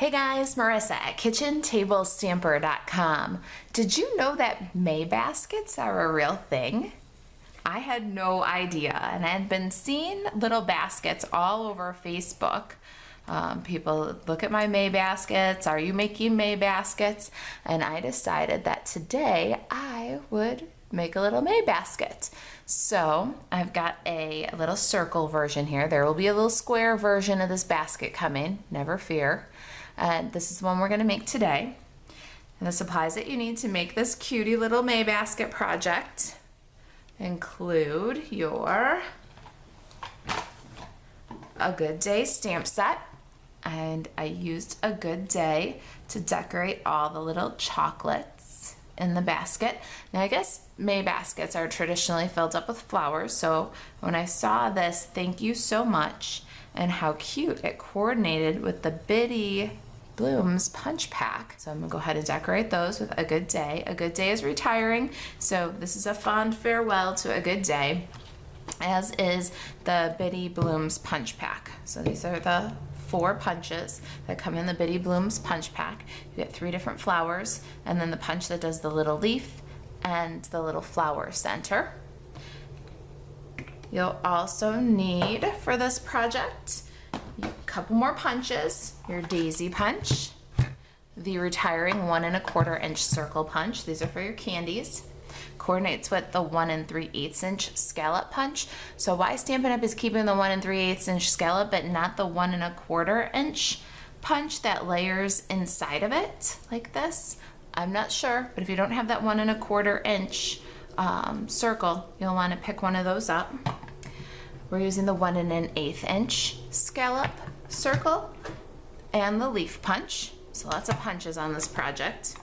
Hey guys, Marissa at KitchenTableStamper.com. Did you know that May baskets are a real thing? I had no idea, and I had been seeing little baskets all over Facebook. People look at my May baskets, are you making May baskets? And I decided that today I would make a little May basket. So I've got a little circle version here. There will be a little square version of this basket coming, never fear. And this is the one we're going to make today. And the supplies that you need to make this cutie little May basket project include your A Good Day stamp set. And I used A Good Day to decorate all the little chocolates in the basket. Now I guess May baskets are traditionally filled up with flowers, so when I saw this, thank you so much, and how cute it coordinated with the Bitty Blooms punch pack. So I'm gonna go ahead and decorate those with A Good Day. A Good Day is retiring, so this is a fond farewell to A Good Day, as is the Bitty Blooms punch pack. So these are the 4 punches that come in the Bitty Blooms punch pack. You get 3 different flowers, and then the punch that does the little leaf and the little flower center. You'll also need, for this project, a couple more punches. Your daisy punch, the retiring 1 1/4 inch circle punch. These are for your candies. Coordinates with the 1 3/8 inch scallop punch. So why Stampin' Up! Is keeping the 1 3/8 inch scallop but not the 1 1/4 inch punch that layers inside of it like this? I'm not sure, but if you don't have that 1 1/4 inch circle, you'll want to pick one of those up. We're using the 1 1/8 inch scallop circle and the leaf punch. So lots of punches on this project.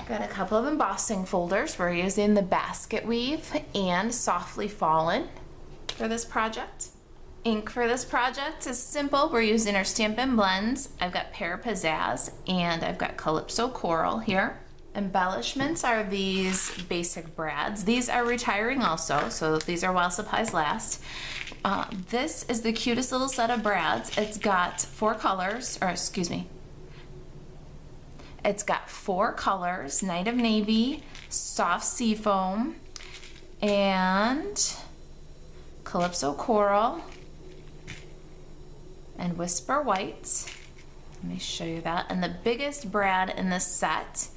Got a couple of embossing folders. We're using the basket weave and Softly Fallen for this project. Ink for this project is simple. We're using our Stampin' Blends. I've got Pear Pizzazz and I've got Calypso Coral here. Embellishments are these basic brads. These are retiring also, so these are while supplies last. This is the cutest little set of brads. It's got 4 colors, or excuse me, it's got 4 colors: Night of Navy, Soft Seafoam, and Calypso Coral, and Whisper White. Let me show you that. And the biggest brad in this set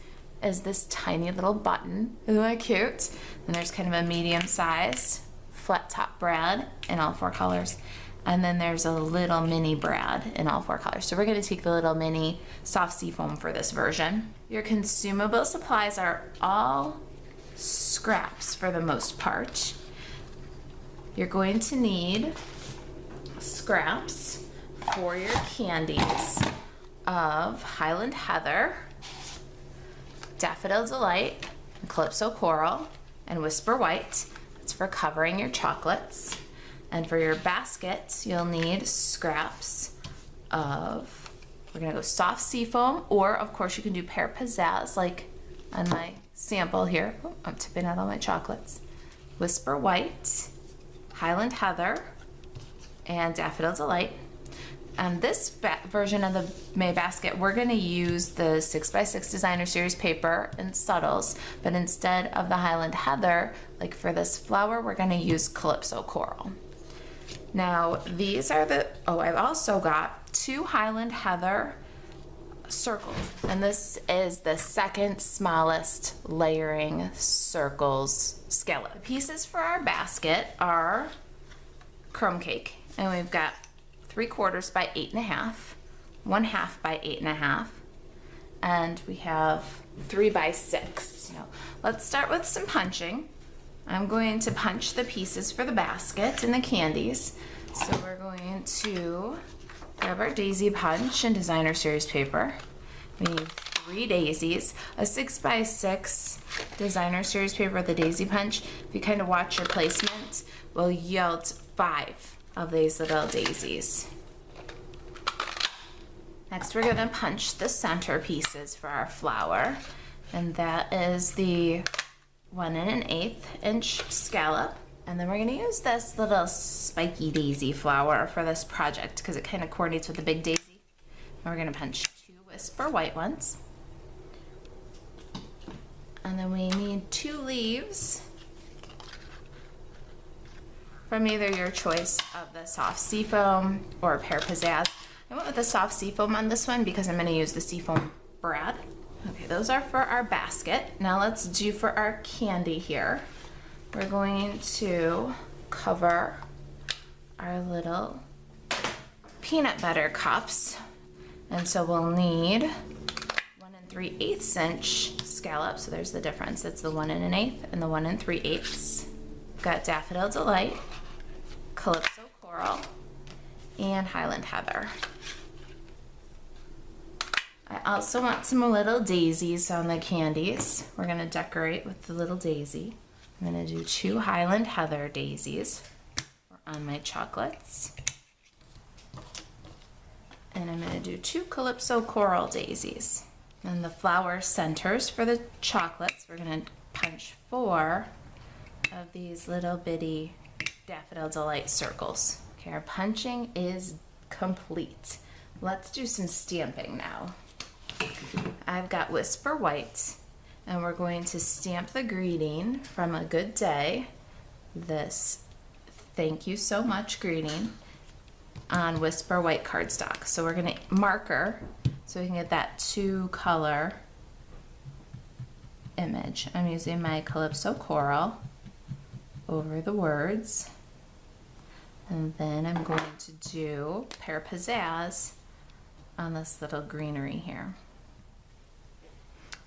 is this tiny little button. Isn't that cute? And there's kind of a medium size flat top brad in all 4 colors. And then there's a little mini brad in all 4 colors. So we're gonna take the little mini soft seafoam for this version. Your consumable supplies are all scraps for the most part. You're going to need scraps for your candies of Highland Heather, Daffodil Delight, Calypso Coral, and Whisper White. It's for covering your chocolates. And for your baskets, you'll need scraps of, we're gonna go Soft Seafoam, or of course you can do Pear Pizzazz like on my sample here. Oh, I'm tipping out all my chocolates. Whisper White, Highland Heather, and Daffodil Delight. And this version of the May basket, we're gonna use the 6x6 Designer Series paper and subtles, but instead of the Highland Heather, like for this flower, we're gonna use Calypso Coral. Now these are the, oh, I've also got 2 Highland Heather circles, and this is the second smallest layering circles scallop. The pieces for our basket are crumb cake, and we've got 3/4 by 8.5, 1/2 by 8.5, and we have 3 by 6. Now, let's start with some punching. I'm going to punch the pieces for the basket and the candies. So we're going to grab our daisy punch and Designer Series paper. We need 3 daisies. A 6x6 Designer Series paper with a daisy punch, if you kind of watch your placement, will yield 5 of these little daisies. Next we're going to punch the center pieces for our flower, and that is the 1 1/8 inch scallop. And then we're going to use this little spiky daisy flower for this project because it kind of coordinates with the big daisy. And we're going to punch 2 with Whisper white ones. And then we need 2 leaves from either your choice of the soft seafoam or pear pizzazz. I went with the soft seafoam on this one because I'm going to use the seafoam brad. Okay, those are for our basket. Now let's do for our candy here. We're going to cover our little peanut butter cups. And so we'll need 1 3/8 inch scallop. So there's the difference. It's the 1 1/8 and the 1 3/8. Got Daffodil Delight, Calypso Coral, and Highland Heather. I also want some little daisies on the candies. We're gonna decorate with the little daisy. I'm gonna do 2 Highland Heather daisies on my chocolates. And I'm gonna do 2 Calypso Coral daisies. And the flower centers for the chocolates, we're gonna punch 4 of these little bitty Daffodil Delight circles. Okay, our punching is complete. Let's do some stamping now. I've got Whisper White, and we're going to stamp the greeting from A Good Day, this thank you so much greeting, on Whisper White cardstock. So we're gonna marker so we can get that 2-color image. I'm using my Calypso Coral over the words, and then I'm going to do Pear Pizzazz on this little greenery here.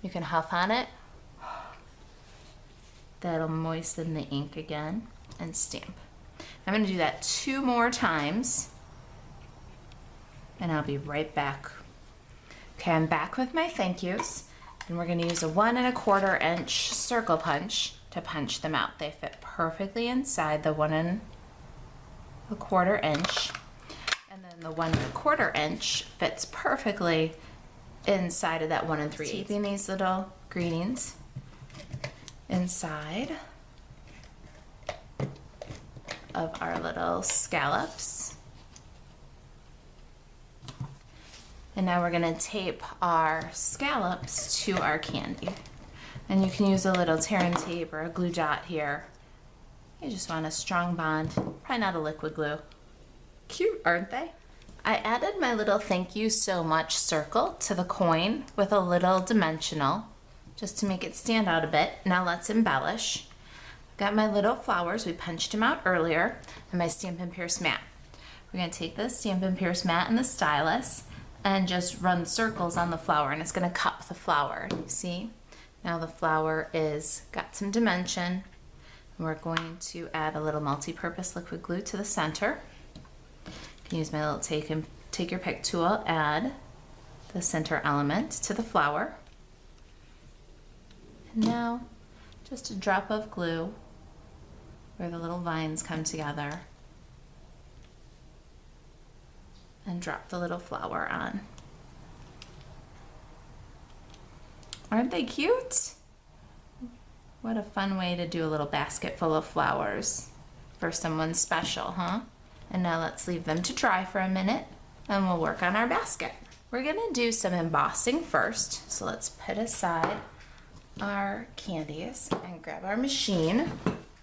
You can huff on it. That'll moisten the ink again and stamp. I'm going to do that 2 more times and I'll be right back. Okay, I'm back with my thank yous, and we're going to use a 1 1/4 inch circle punch to punch them out. They fit perfectly inside the 1 1/4 inch, and then the 1 1/4 inch fits perfectly inside of that 1 3/8. Keeping these little greetings inside of our little scallops. And now we're gonna tape our scallops to our candy. And you can use a little tear and tape or a glue dot here. You just want a strong bond, probably not a liquid glue. Cute, aren't they? I added my little thank you so much circle to the coin with a little dimensional, just to make it stand out a bit. Now let's embellish. Got my little flowers, we punched them out earlier, and my Stampin' Pierce mat. We're gonna take the Stampin' Pierce mat and the stylus and just run circles on the flower, and it's gonna cup the flower, you see? Now the flower is got some dimension. We're going to add a little multi-purpose liquid glue to the center. You can use my little take your pick tool, add the center element to the flower. And now just a drop of glue where the little vines come together, and drop the little flower on. Aren't they cute? What a fun way to do a little basket full of flowers for someone special, huh? And now let's leave them to dry for a minute and we'll work on our basket. We're gonna do some embossing first. So let's put aside our candies and grab our machine.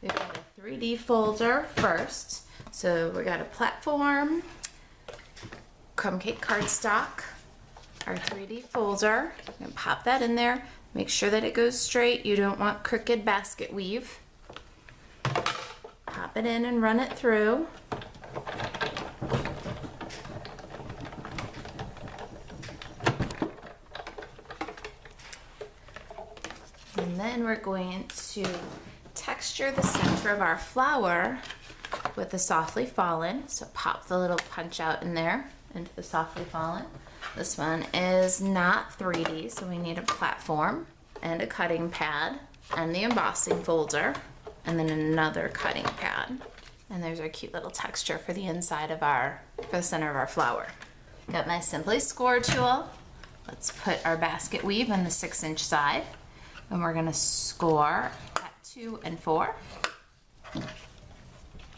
We've got a 3D folder first. So we got a platform, crumb cake cardstock, our 3D folder. I'm gonna pop that in there. Make sure that it goes straight. You don't want crooked basket weave. Pop it in and run it through. And then we're going to texture the center of our flower with the Softly Fallen. So pop the little punch out in there into the Softly Fallen. This one is not 3D, so we need a platform and a cutting pad and the embossing folder and then another cutting pad. And there's our cute little texture for the inside of for the center of our flower. Got my Simply Score tool. Let's put our basket weave on the 6-inch side, and we're gonna score at 2 and 4.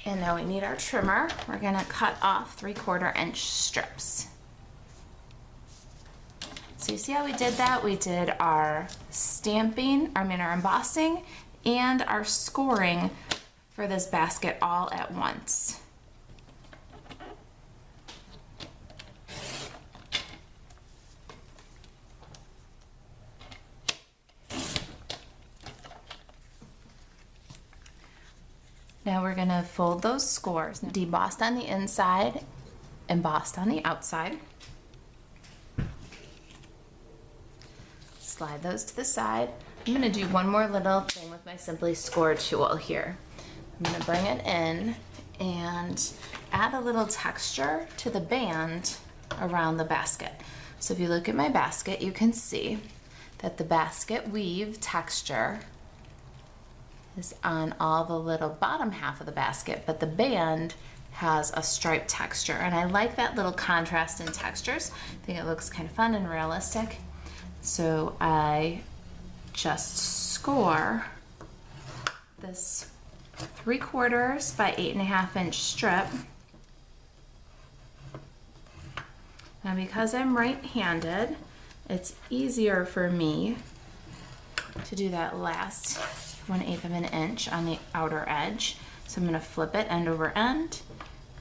And now we need our trimmer. We're gonna cut off 3/4 inch strips. So you see how we did that? We did our stamping, our embossing, and our scoring for this basket all at once. Now we're gonna fold those scores, debossed on the inside, embossed on the outside. Slide those to the side. I'm gonna do one more little thing with my Simply Score tool here. I'm gonna bring it in and add a little texture to the band around the basket. So if you look at my basket, you can see that the basket weave texture is on all the little bottom half of the basket, but the band has a striped texture. And I like that little contrast in textures. I think it looks kind of fun and realistic. So I just score this 3/4 by 8.5 inch strip. Now because I'm right-handed, it's easier for me to do that last 1/8 of an inch on the outer edge. So I'm gonna flip it end over end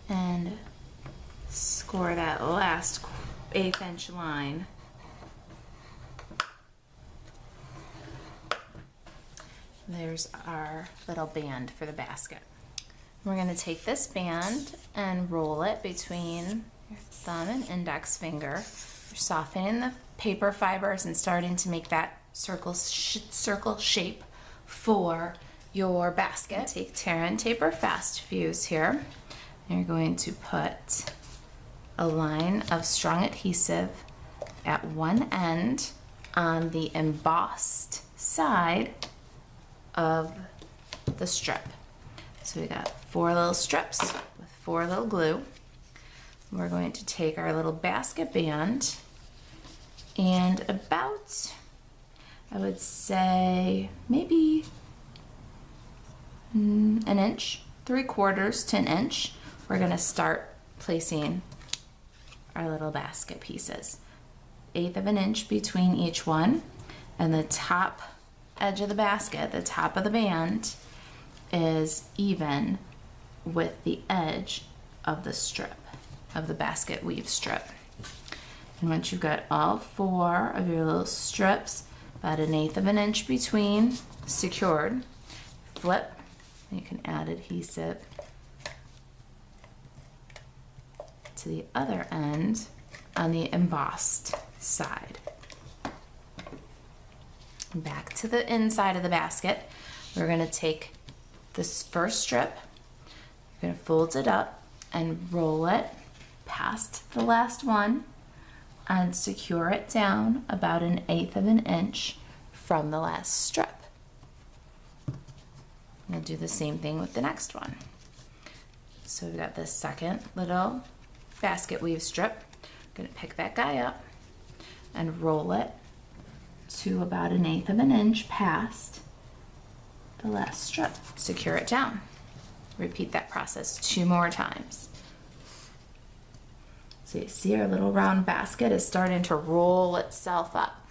and score that last 1/8 inch line. There's our little band for the basket. We're gonna take this band and roll it between your thumb and index finger. You're softening the paper fibers and starting to make that circle shape for your basket. Take tear and taper fast fuse here. And you're going to put a line of strong adhesive at one end on the embossed side of the strip. So we got 4 little strips with 4 little glue. We're going to take our little basket band and about, I would say maybe an inch, 3/4 to an inch. We're gonna start placing our little basket pieces. 1/8 of an inch between each one, and the top edge of the basket, the top of the band, is even with the edge of the strip, of the basket weave strip. And once you've got all 4 of your little strips, about 1/8 of an inch between, secured, flip, and you can add adhesive to the other end on the embossed side. Back to the inside of the basket, we're going to take this first strip, you're going to fold it up and roll it past the last one and secure it down about 1/8 of an inch from the last strip. We'll do the same thing with the next one. So we've got this second little basket weave strip. I'm going to pick that guy up and roll it to about 1/8 of an inch past the last strip. Secure it down. Repeat that process 2 more times. So you see our little round basket is starting to roll itself up.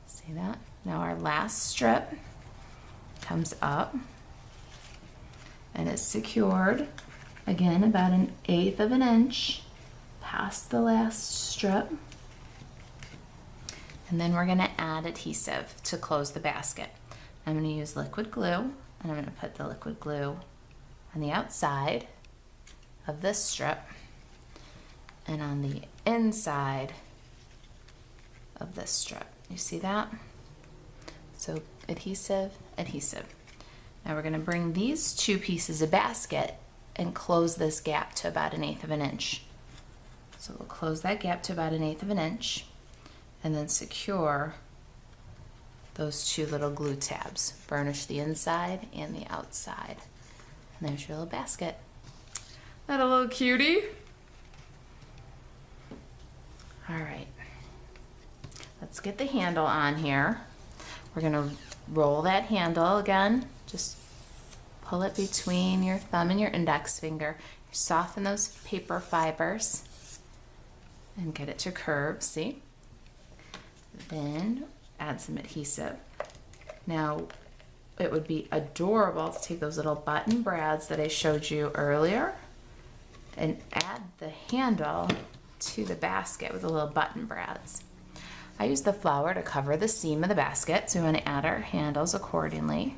See that? Now our last strip comes up and is secured again about 1/8 of an inch past the last strip. And then we're going to add adhesive to close the basket. I'm going to use liquid glue, and I'm going to put the liquid glue on the outside of this strip and on the inside of this strip. You see that? So adhesive, adhesive. Now we're going to bring these 2 pieces of basket and close this gap to about 1/8 of an inch. So we'll close that gap to about 1/8 of an inch and then secure those 2 little glue tabs. Burnish the inside and the outside. And there's your little basket. That a little cutie? All right. Let's get the handle on here. We're gonna roll that handle again. Just pull it between your thumb and your index finger. Soften those paper fibers. and get it to curve, see? Then add some adhesive. Now, it would be adorable to take those little button brads that I showed you earlier and add the handle to the basket with the little button brads. I use the flower to cover the seam of the basket, so we want to add our handles accordingly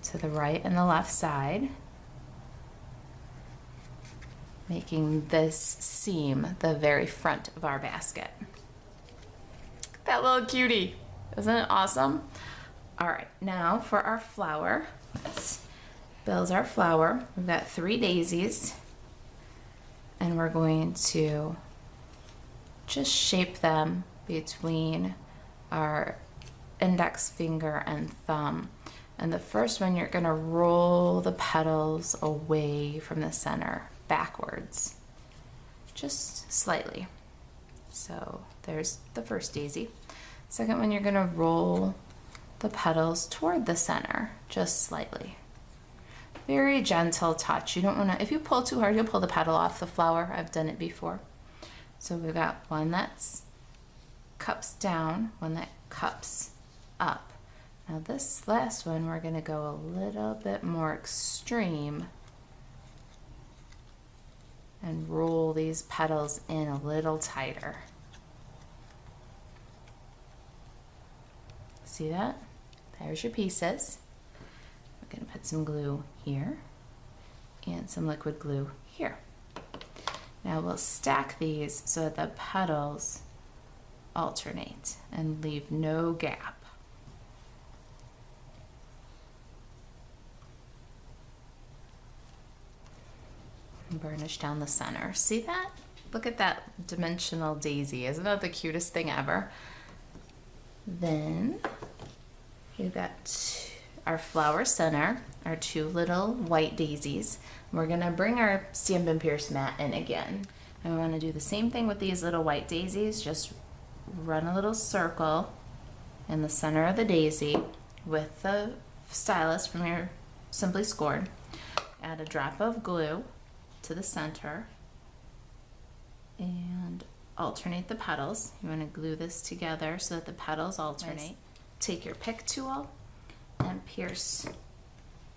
to the right and the left side, making this seam the very front of our basket. That little cutie, isn't it awesome? All right, now for our flower, let's build our flower. We've got 3 daisies, and we're going to just shape them between our index finger and thumb. And the first one, you're gonna roll the petals away from the center, backwards, just slightly. So there's the first daisy. Second one, you're gonna roll the petals toward the center, just slightly. Very gentle touch. You don't wanna, if you pull too hard, you'll pull the petal off the flower. I've done it before. So we've got one that's cups down, one that cups up. Now this last one, we're gonna go a little bit more extreme and roll these petals in a little tighter. See that? There's your pieces. We're gonna put some glue here and some liquid glue here. Now we'll stack these so that the petals alternate and leave no gap. And burnish down the center. See that? Look at that dimensional daisy. Isn't that the cutest thing ever? Then we've got our flower center, our 2 little white daisies. We're gonna bring our Stampin' Pierce mat in again. And we wanna do the same thing with these little white daisies. Just run a little circle in the center of the daisy with the stylus from your Simply Scored. Add a drop of glue to the center and alternate the petals. You want to glue this together so that the petals alternate. Nice. Take your pick tool and pierce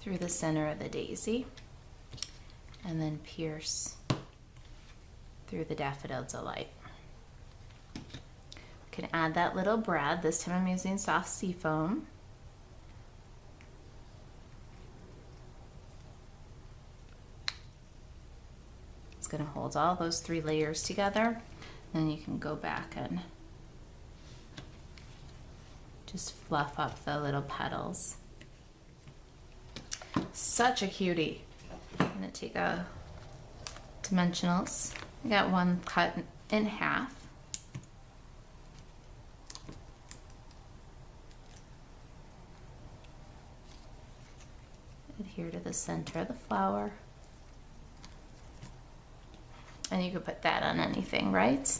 through the center of the daisy, and then pierce through the Daffodil Delight. Can add that little brad. This time I'm using soft seafoam. It's going to hold all those 3 layers together. Then you can go back and just fluff up the little petals. Such a cutie. I'm going to take a dimensionals. I got one cut in half. Adhere to the center of the flower. And you could put that on anything, right?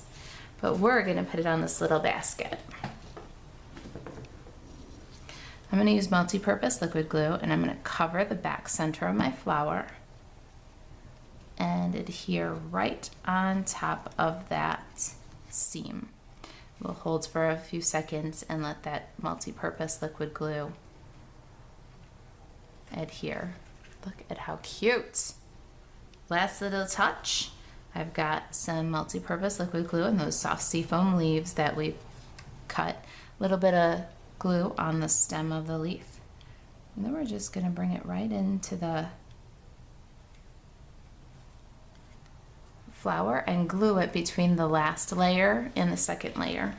But we're gonna put it on this little basket. I'm gonna use multi-purpose liquid glue, and I'm gonna cover the back center of my flower and adhere right on top of that seam. We'll hold for a few seconds and let that multi-purpose liquid glue adhere. Look at how cute. Last little touch. I've got some multi-purpose liquid glue and those soft seafoam leaves that we cut. A little bit of glue on the stem of the leaf. And then we're just gonna bring it right into the flower and glue it between the last layer and the second layer.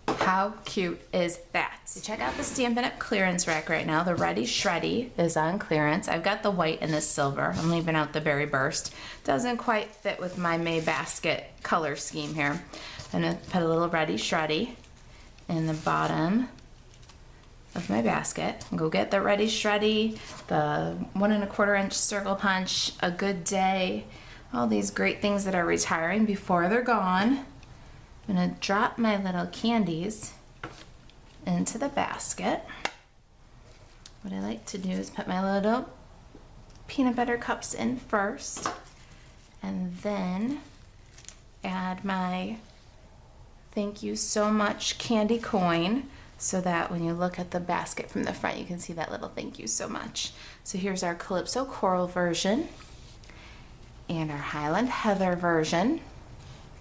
How cute is that? So check out the Stampin' Up! Clearance rack right now. The Ready Shreddy is on clearance. I've got the white and the silver. I'm leaving out the Berry Burst. Doesn't quite fit with my May basket color scheme here. I'm gonna put a little Ready Shreddy in the bottom of my basket. Go get the Ready Shreddy, the 1 1/4 inch circle punch, A Good Day, all these great things that are retiring before they're gone. I'm gonna drop my little candies into the basket. What I like to do is put my little peanut butter cups in first, and then add my thank you so much candy coin, so that when you look at the basket from the front, you can see that little thank you so much. So here's our Calypso Coral version and our Highland Heather version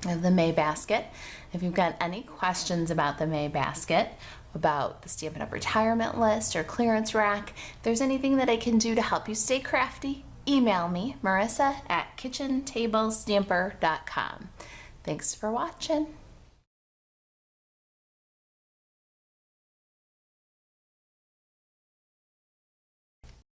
of the May basket. If you've got any questions about the May basket, about the Stampin' Up! Retirement list or clearance rack, if there's anything that I can do to help you stay crafty, email me, Marisa at kitchentablestamper.com. Thanks for watching.